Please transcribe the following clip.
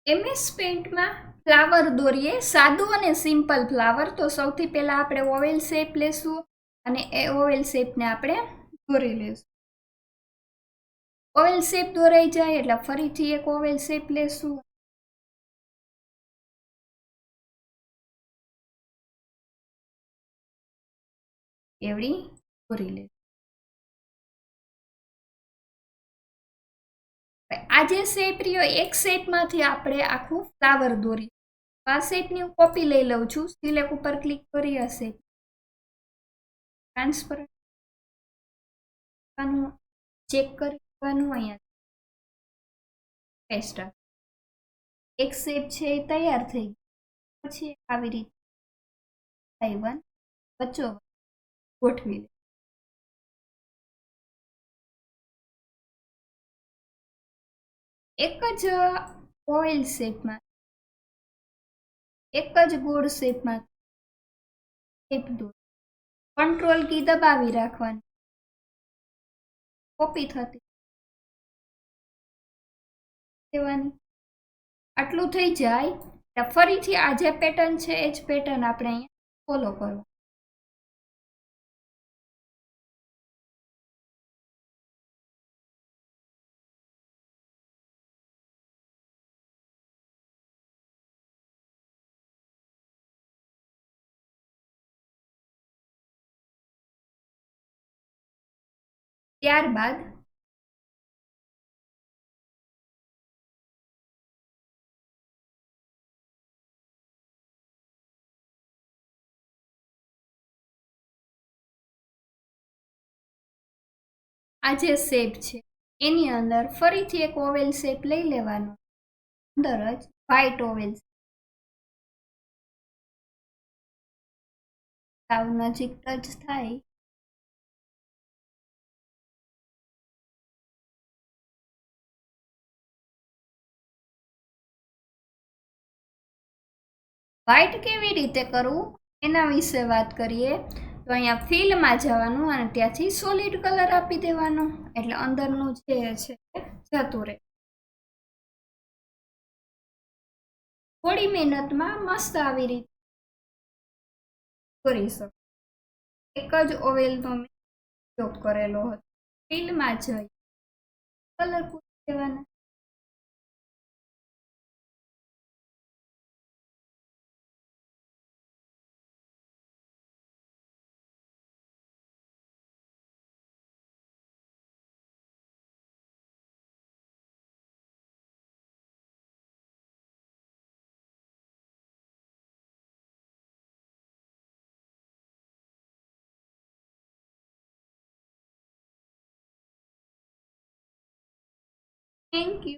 MS paint में flower दौरीए सादू और simple flower. तो सौथी पहला आपणे ओवेल शेप लेशुं अने ए ओवेल शेप ने आपणे दौरी लेशुं। ओवेल शेप दौराई जाए एटले फरीथी एक ओवेल शेप लेशुं। एवडी दौरी लेशुं। आज शेप रह्यो एक शेप मांथी आपणे आखुं फ्लावर दौरी। आ शेपनी हूँ कॉपी लई लઉં છું। सिलेक्ट पर क्लिक करी आ शेप ट्रांसफर चेक करवानुं अहींया पेस्ट। एक शेप छे तैयार थई गई। पछी आवी रीते I1 वच्चो गोठवी ले। एक ज ओइल शेप में एक ज गोल शेप में शेप दो। कंट्रोल की दबावी राखवानी। कॉपी थती देवानी। आटलू थई जाय એટલે ફરીથી આ જે પેટર્ન છે એ જ પેટર્ન આપણે અહીંયા ફોલો કરો। ત્યારબાદ આ જે શેપ છે એની અંદર ફરીથી એક ઓવેલ શેપ લઈ લેવાનો। અંદર જ વ્હાઇટ ઓવેલ સાવ નજીક ટચ થાય व्हाइट केवी रीते करवू एना विषे बात करिए। तो अहींया फिल में जवानुं अने त्याथी सॉलिड कलर आपी देवानो एटले अंदरनुं जे छे जतुं रहे। थोड़ी मेहनत में मस्त आवी रीते करी शको। एक ज ओवेलनो मैं उपयोग करेलो हतो। फिल में जई कलर पूरी देवाना। Thank you.